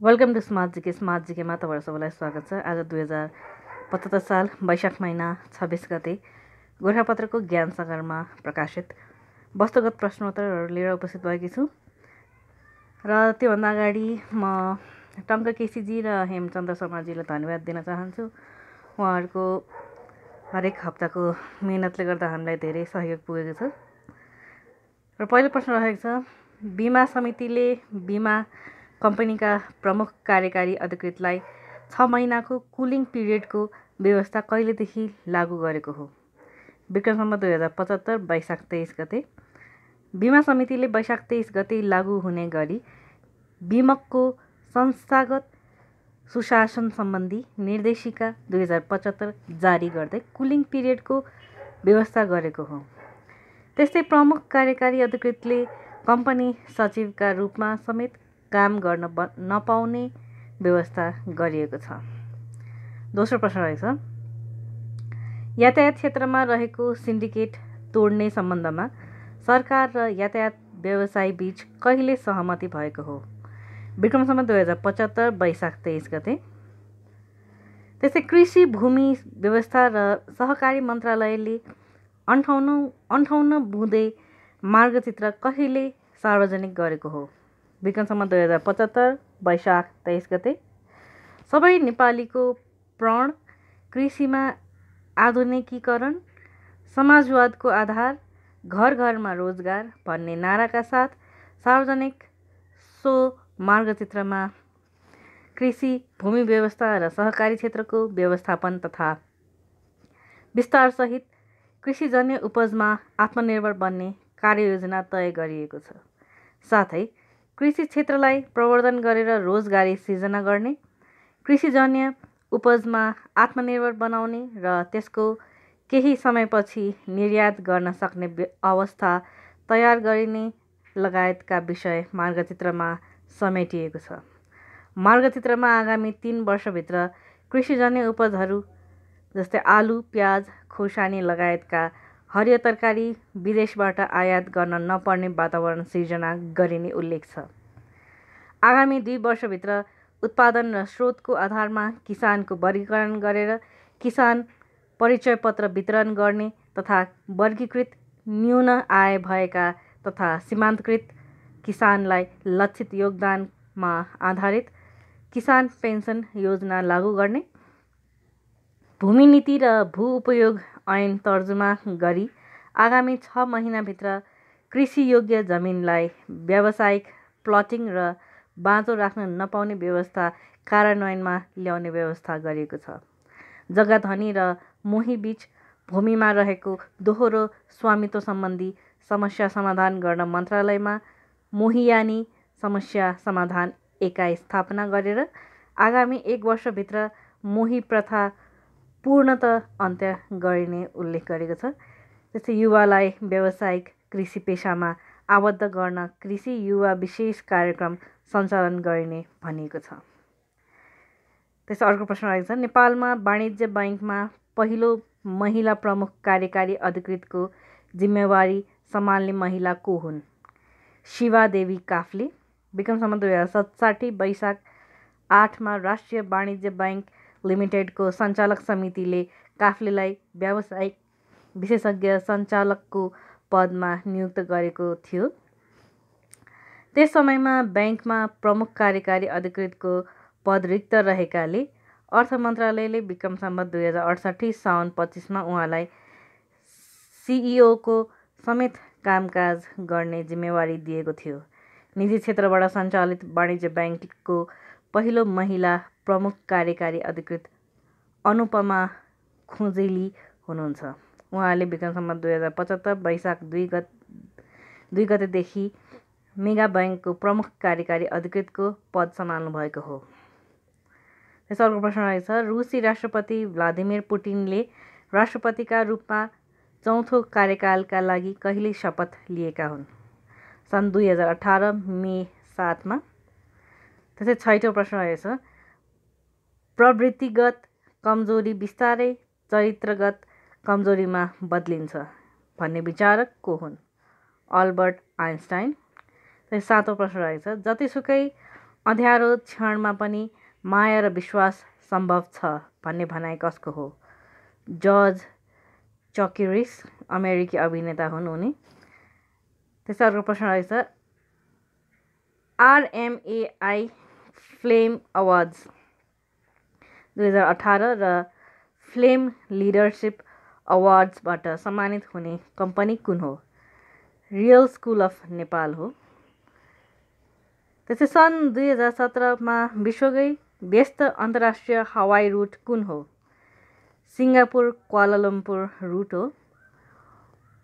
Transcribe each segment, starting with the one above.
Welcome to smart जीकेमा तपाईहरु सबैलाई स्वागत छ। आज 2075 साल वैशाख महिना 26 गते गोरखापत्रको ज्ञान सागरमा प्रकाशित वस्तुगत प्रश्नोत्तरहरू लिएर उपस्थित भएकी छु। र त्योभन्दा अगाडि म टङ्क केसीजी र हेमचन्द्र शर्माजीलाई धन्यवाद दिन चाहन्छु। उहाँहरूको हरेक हप्ताको मेहनतले गर्दा हामीलाई धेरै सहयोग पुगेको छ। र पहिलो प्रश्न रहेको छ, बीमा समितिले बीमा कम्पनीका प्रमुख कार्यकारी अधिकृतलाई 6 महिनाको कुलिङ पिरियडको व्यवस्था कहिलेदेखि लागू गरेको हो? विक्रम सम्वत 2075 वैशाख 23 गते। बीमा समितिले वैशाख 23 गते लागू हुने गरी बीमकको संस्थागत सुशासन सम्बन्धी निर्देशिका 2075 जारी गर्दै कुलिङ पिरियडको व्यवस्था गरेको हो। त्यस्तै प्रमुख कार्यकारी अधिकृतले कम्पनी सचिवका रूपमा समेत काम गर्न नपाउने व्यवस्था गरिएको छ। दोस्रो प्रश्न रहेछ, यातायात क्षेत्रमा रहेको सिन्डिकेट तोड्ने सम्बन्धमा सरकार र यातायात व्यवसायी बीच कहिले सहमति भएको हो? विक्रम सम्वत 2075 वैशाख 23 गते। त्यस्तै कृषि भूमि व्यवस्था र सहकारी मन्त्रालयले 58 बुँदे मार्गचित्र कहिले सार्वजनिक गरेको हो? विक्रम सम्वत 2075 वैशाख 23 गते। सबै नेपालीको प्रण कृषिमा आधुनिकीकरण, समाजवादको आधार, घर घरमा रोजगार भन्ने नाराका साथ सार्वजनिक सो मार्गचित्रमा कृषि भूमि व्यवस्था र सहकारी क्षेत्रको व्यवस्थापन तथा विस्तारसहित कृषिजन्य उपजमा आत्मनिर्भर बन्ने कार्ययोजना तय गरिएको छ। साथै कृषि क्षेत्रलाई प्रवर्धन गरेर रोजगारी सिर्जना गर्ने, कृषिजन्य उपजमा आत्मनिर्भर बनाउने र त्यसको केही समयपछि निर्यात गर्न सक्ने अवस्था तयार गरिने लगायतका विषय मार्गचित्रमा समेटिएको छ। मार्गचित्रमा आगामी 3 वर्षभित्र कृषिजन्य उपजहरू जस्तै आलु, प्याज, खोर्सानी लगायतका हरियो तरकारी विदेशबाट आयात गर्न नपर्ने वातावरण सिर्जना गरिने उल्लेख छ। आगामी 2 वर्षभित्र उत्पादन र स्रोतको आधारमा किसानको वर्गीकरण गरेर किसान परिचय पत्र वितरण गर्ने तथा वर्गीकृत न्यून आय भएका तथा सीमान्तकृत किसानलाई लक्षित योगदानमा आधारित किसान पेन्सन योजना लागू गर्ने, भूमि नीति र भू उपयोग ऐन तर्जुमा गरी आगामी 6 महिनाभित्र कृषियोग्य जमिनलाई व्यावसायिक प्लटिङ र बाँझो राख्न नपाउने व्यवस्था कार्यान्वयनमा ल्याउने व्यवस्था गरिएको छ। जग्गा धनी र मोही बीच भूमिमा रहेको दोहोरो स्वामित्व सम्बन्धी समस्या समाधान गर्न मन्त्रालयमा मोहियानी समस्या समाधान एकाइ स्थापना गरेर आगामी 1 वर्षभित्र मोही प्रथा पूर्णतः अन्त्य गरिने उल्लेख गरेको छ। त्यस्तै युवालाई व्यावसायिक कृषि पेशामा आबद्ध गर्न कृषि युवा विशेष कार्यक्रम सञ्चालन गरिने भनिएको छ। त्यसै अर्को प्रश्न रहेको छ, नेपालमा वाणिज्य बैङ्कमा पहिलो महिला प्रमुख कार्यकारी अधिकृतको जिम्मेवारी सम्हाल्ने महिला को हुन्? शिवा देवी काफ्ले। विक्रम सम्वत 2067 वैशाख 8 मा राष्ट्रिय वाणिज्य बैङ्क लिमिटेडको सञ्चालक समितिले काफ्लेलाई व्यावसायिक विशेषज्ञ सञ्चालकको पदमा नियुक्त गरेको थियो। त्यस समयमा बैङ्कमा प्रमुख कार्यकारी अधिकृतको पद रिक्त रहेकाले अर्थ मन्त्रालयले विक्रम सम्वत 2068 साउन 25 मा उहाँलाई सिइओको समेत कामकाज गर्ने जिम्मेवारी दिएको थियो। निजी क्षेत्रबाट सञ्चालित वाणिज्य बैङ्कको पहिलो महिला प्रमुख कार्यकारी अधिकृत अनुपमा खुजेली हुनुहुन्छ। उहाँले विक्रम सम्वत 2075 वैशाख 2 गतेदेखि मेगा बैङ्कको प्रमुख कार्यकारी अधिकृतको पद सम्हाल्नु भएको हो। त्यसै अर्को प्रश्न रहेछ, रुसी राष्ट्रपति भ्लादिमिर पुटिनले राष्ट्रपतिका रूपमा चौथो कार्यकालका लागि कहिले शपथ लिएका हुन्? सन् 2018 मे 7 मा। त्यसै छैटौँ प्रश्न रहेछ, प्रवृत्तिगत कमजोरी बिस्तारै चरित्रगत कमजोरीमा बदलिन्छ भन्ने विचारक को हुन्? Albert Einstein. सातौँ प्रश्न रहेछ, जतिसुकै अँध्यारो क्षणमा पनि माया र विश्वास सम्भव छ भन्ने भनाइ कसको हो? जर्ज चकिरिस, अमेरिकी अभिनेता हुन् उनी। त्यसै अर्को प्रश्न रहेछ, RMAI फ्लेम अवार्ड्स 2018 र फ्लेम लिडरसिप अवार्ड्सबाट सम्मानित हुने कम्पनी कुन हो? रियल स्कुल अफ नेपाल हो। त्यसै सन् 2017मा विश्वकै व्यस्त अन्तर्राष्ट्रिय हवाई रुट कुन हो? सिङ्गापुर क्वालालम्पुर रुट हो।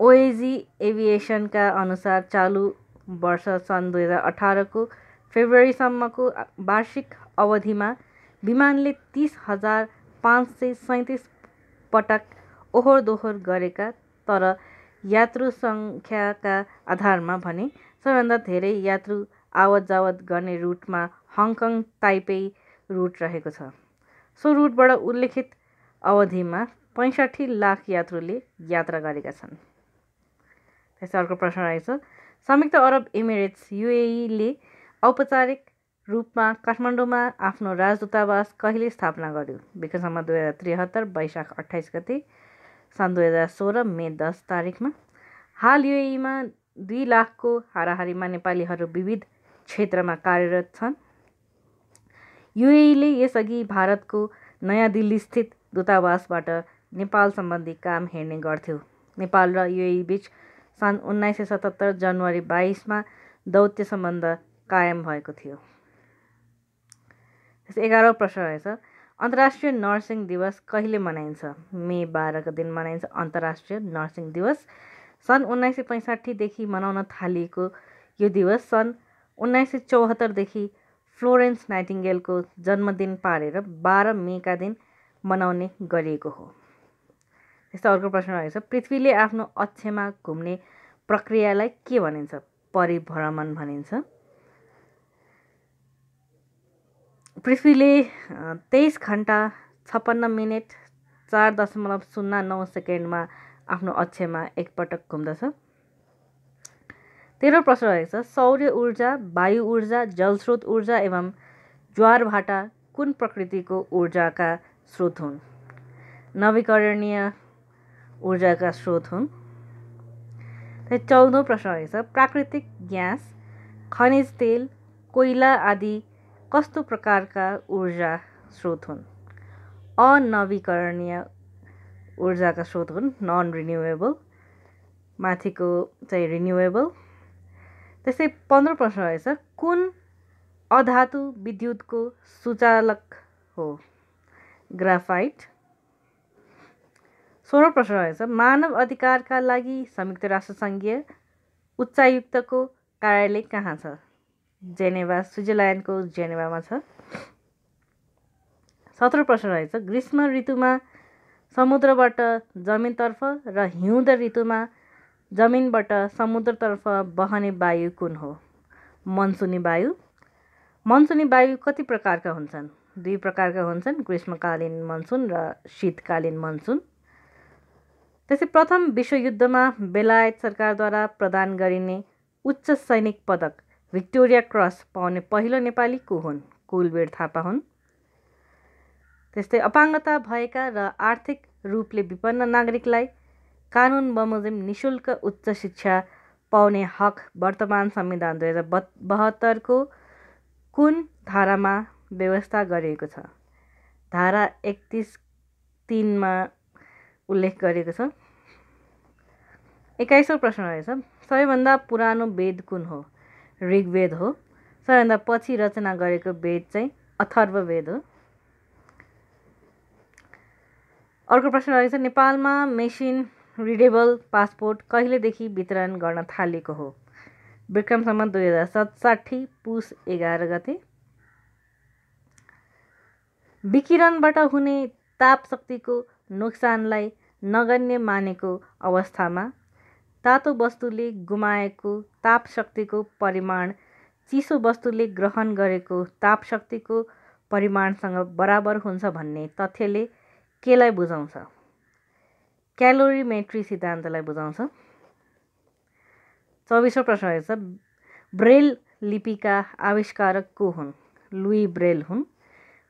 ओएजी एभिएसनका अनुसार चालु वर्ष सन् 2018को फेब्रुअरीसम्मको वार्षिक अवधिमा विमानले 30,537 पटक ओहोर दोहोर गरेका, तर यात्रु सङ्ख्याका आधारमा भने सबैभन्दा धेरै यात्रु आवत जावत गर्ने रुटमा हङकङ ताइपेई रुट रहेको छ। सो रुटबाट उल्लेखित अवधिमा 65 लाख यात्रुले यात्रा गरेका छन्। त्यसै अर्को प्रश्न रहेछ, संयुक्त अरब इमिरेट्स UAE ले औपचारिक रूपमा काठमाडौँमा आफ्नो राजदूतावास कहिले स्थापना गर्यो? विक्रम 2073 वैशाख 28 गते, सन् 2016 मे 10 तारिकमा। हाल UAE मा 2 लाखको हाराहारीमा नेपालीहरू विविध क्षेत्रमा कार्यरत छन्। UAE ले यसअघि भारतको नयाँ दिल्ली स्थित दूतावासबाट नेपाल सम्बन्धी काम हेर्ने गर्थ्यो। नेपाल र UAE बीच सन् 1977 जनवरी 22मा दौत्य सम्बन्ध कायम भएको थियो। 11औं प्रश्न रहेछ, अन्तर्राष्ट्रिय नर्सिङ दिवस कहिले मनाइन्छ? मे 12 दिन मनाइन्छ अन्तर्राष्ट्रिय नर्सिङ दिवस। सन् 1965 देखि मनाउन थालिएको यो दिवस सन् 1974 देखि फ्लोरेन्स नाइटिङ्गेलको जन्मदिन पारेर 12 मेका दिन मनाउने गरिएको हो। त्यस्तै अर्को प्रश्न रहेछ, पृथ्वीले आफ्नो अक्षमा घुम्ने प्रक्रियालाई के भनिन्छ? परिभ्रमण भनिन्छ। पृथ्वीले 23 घण्टा 56 मिनेट 4.09 सेकेन्डमा आफ्नो अक्षमा एकपटक घुम्दछ। 13औं प्रश्न रहेछ, सौर्य ऊर्जा, वायु ऊर्जा, जलस्रोत ऊर्जा एवं ज्वारभाटा कुन प्रकृतिको ऊर्जाका स्रोत हुन्? नवीकरणीय ऊर्जाका स्रोत हुन्। 14औं प्रश्न रहेछ, प्राकृतिक ग्यास, खनिज तेल, कोइला आदि कस्तो प्रकारका ऊर्जा स्रोत हुन्? अनवीकरणीय ऊर्जाका स्रोत हुन्, नन रिन्युएबल। माथिको चाहिँ रिन्युएबल। त्यसै 15औं प्रश्न रहेछ, कुन अधातु विद्युतको सुचालक हो? ग्राफाइट। 16औं प्रश्न रहेछ, मानव अधिकारका लागि संयुक्त राष्ट्रसङ्घीय उच्चायुक्तको कार्यालय कहाँ छ? जेनेभा, स्विजरल्यान्डको जेनेभामा छ। 17औं प्रश्न रहेछ, ग्रीष्म ऋतुमा समुद्रबाट जमिनतर्फ र हिउँद ऋतुमा जमिनबाट समुद्रतर्फ बहने वायु कुन हो? मनसुनी वायु। मनसुनी वायु कति प्रकारका हुन्छन्? 2 प्रकारका हुन्छन्, ग्रीष्मकालीन मनसुन र शीतकालीन मनसुन। त्यसै प्रथम विश्वयुद्धमा बेलायत सरकारद्वारा प्रदान गरिने उच्च सैनिक पदक भिक्टोरिया क्रस पाउने पहिलो नेपाली को हुन्? कुलवीर थापा हुन्। त्यस्तै अपाङ्गता भएका र आर्थिक रूपले विपन्न नागरिकलाई कानुन बमोजिम निशुल्क उच्च शिक्षा पाउने हक वर्तमान संविधान 2072 को कुन धारामा व्यवस्था गरिएको छ? धारा 31(3) मा उल्लेख गरिएको छ। 21औं प्रश्न रहेछ, सबैभन्दा पुरानो वेद कुन हो? ऋग्वेद हो। सबैभन्दा पछि रचना गरेको वेद चाहिँ अथर्ववेद हो। अर्को प्रश्न रहेछ, नेपालमा मेसिन रिडेबल पासपोर्ट कहिलेदेखि वितरण गर्न थालिएको हो? विक्रम सम्वत 2067 पुस 11 गते। विकिरणबाट हुने ताप शक्तिको नोक्सानलाई नगण्य मानेको अवस्थामा तातो वस्तुले गुमाएको ताप शक्तिको परिमाण चिसो वस्तुले ग्रहण गरेको ताप शक्तिको परिमाणसँग बराबर हुन्छ भन्ने तथ्यले केलाई बुझाउँछ? क्यालोरीमेट्री सिद्धान्तलाई बुझाउँछ। 24औं प्रश्न रहेछ, ब्रेल लिपिका आविष्कारक को हुन्? लुई ब्रेल हुन्।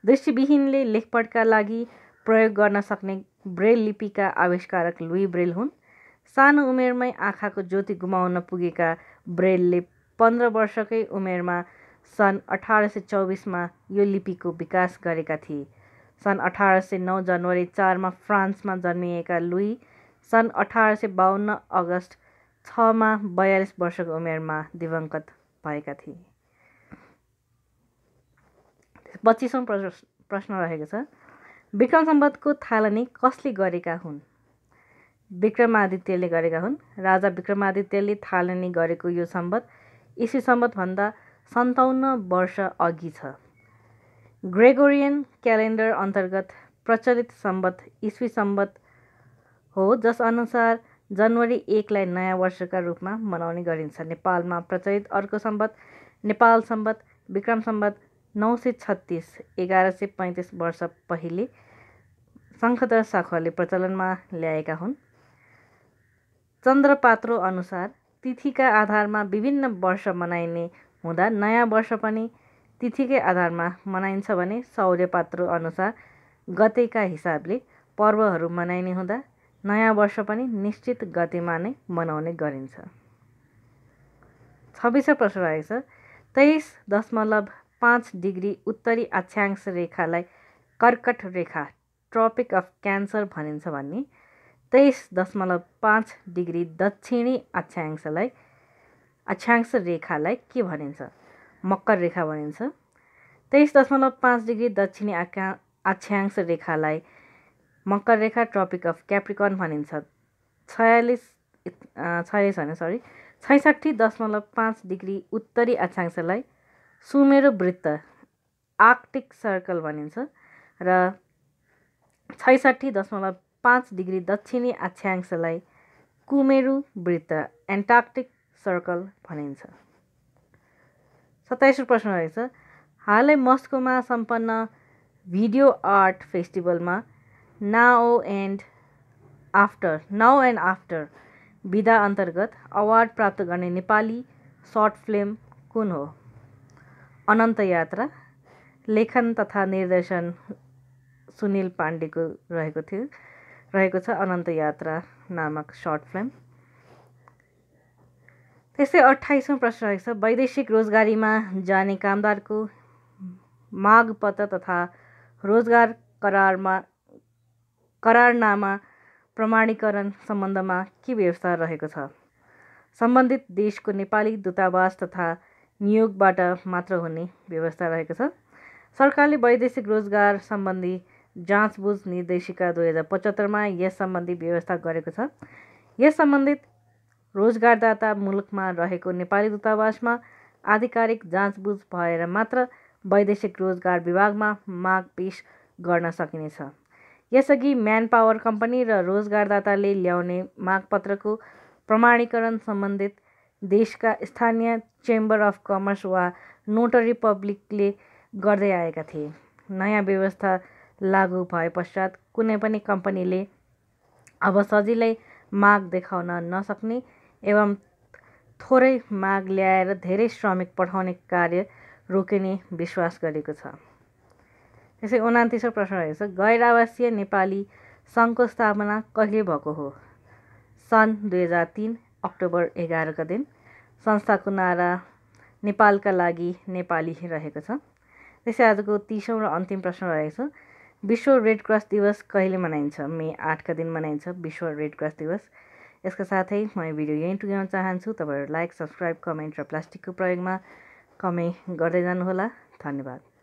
दृष्टिविहीनले लेखपढका लागि प्रयोग गर्न सक्ने ब्रेल लिपिका आविष्कारक लुई ब्रेल हुन्। सानो उमेरमै आँखाको ज्योति गुमाउन पुगेका ब्रेलले 15 वर्षकै उमेरमा सन् 1824मा यो लिपिको विकास गरेका थिए। सन् 1809 जनवरी 4मा फ्रान्समा जन्मिएका लुई सन् 1852 अगस्त 6मा 42 वर्षको उमेरमा दिवंगत भएका थिए। 25औं प्रश्न रहेको छ, विक्रम सम्वतको थालनी कसले गरेका हुन्? विक्रमादित्यले गरेका हुन्। राजा विक्रमादित्यले थालनी गरेको यो सम्वत ईसा सम्वतभन्दा 57 वर्ष अघि छ। ग्रेगोरियन क्यालेन्डर अन्तर्गत प्रचलित सम्वत ईस्वी सम्वत हो, जस अनुसार जनवरी 1लाई नयाँ वर्षका रूपमा मनाउने गरिन्छ। नेपालमा प्रचलित अर्को सम्वत नेपाल सम्वत विक्रम सम्वत 936 1135 वर्ष पहिले शङ्खधर शाखले प्रचलनमा ल्याएका हुन्। चन्द्रपात्रो अनुसार तिथिका आधारमा विभिन्न वर्ष मनाइने हुँदा नयाँ वर्ष पनि तिथिकै आधारमा मनाइन्छ भने सौर्यपात्रो अनुसार गतेका हिसाबले पर्वहरू मनाइने हुँदा नयाँ वर्ष पनि निश्चित गतेमा नै मनाउने गरिन्छ। 26औं प्रश्न रहेको छ, 23.5 डिग्री उत्तरी अक्षांश रेखालाई कर्कट रेखा ट्रपिक अफ क्यान्सर भनिन्छ भने 23.5 डिग्री दक्षिणी अक्षांश रेखालाई के भनिन्छ? मकर रेखा भनिन्छ। 23.5 डिग्री दक्षिणी अक्षांश रेखालाई मकर रेखा ट्रपिक अफ क्याप्रिकर्न भनिन्छ। 66.5 डिग्री उत्तरी अक्षांशलाई सुमेरु वृत्त आर्कटिक सर्कल भनिन्छ र 66.5 डिग्री दक्षिणी अक्षांशलाई कुमेरु वृत्त एन्टार्क्टिक सर्कल भनिन्छ। 27औं प्रश्न रहेछ, हालै मस्कोमा सम्पन्न भिडियो आर्ट फेस्टिभलमा नाउ एन्ड आफ्टर विधा अन्तर्गत अवार्ड प्राप्त गर्ने नेपाली सर्ट फिल्म कुन हो? अनन्त यात्रा। लेखन तथा निर्देशन सुनिल पाण्डेको रहेको छ अनन्त यात्रा नामक सर्ट फिल्म। त्यस्तै 28औं प्रश्न रहेको छ, वैदेशिक रोजगारीमा जाने कामदारको मागपत्र तथा रोजगार करारनामा प्रमाणीकरण सम्बन्धमा के व्यवस्था रहेको छ? सम्बन्धित देशको नेपाली दूतावास तथा नियोगबाट मात्र हुने व्यवस्था रहेको छ। सरकारले वैदेशिक रोजगार सम्बन्धी जाँचबुझ निर्देशिका 2075मा यस सम्बन्धी व्यवस्था गरेको छ। यस सम्बन्धित रोजगारदाता मुलुकमा रहेको नेपाली दूतावासमा आधिकारिक जाँचबुझ भएर मात्र वैदेशिक रोजगार विभागमा माग पेश गर्न सकिनेछ। यसअघि म्यान पावर कम्पनी र रोजगारदाताले ल्याउने मागपत्रको प्रमाणीकरण सम्बन्धित देशका स्थानीय चेम्बर अफ कमर्स वा नोटरी पब्लिकले गर्दै आएका थिए। नयाँ व्यवस्था लागू भए पश्चात कुनै पनि कम्पनीले अब सजिलै माग देखाउन नसक्ने एवं थोरै माग ल्याएर धेरै श्रमिक पठाउने कार्य रोकिने विश्वास गरेको छ। त्यसै 29औं प्रश्न रहेको छ, गैर आवासीय नेपाली सङ्घको स्थापना कहिले भएको हो? सन् 2003 अक्टोबर 11 का दिन। संस्थाको नारा नेपालका लागि नेपाली रहेको छ। त्यसै आजको 30औं र अन्तिम प्रश्न रहेको छ, विश्व रेड क्रस दिवस कहिले मनाइन्छ? मे 8 का दिन मनाइन्छ विश्व रेड क्रस दिवस। यसका साथै म भिडियो यहीँ टुङ्ग्याउन चाहन्छु। तपाईँहरू लाइक, सब्सक्राइब, कमेन्ट र प्लास्टिकको प्रयोगमा कमी गर्दै जानुहोला। धन्यवाद।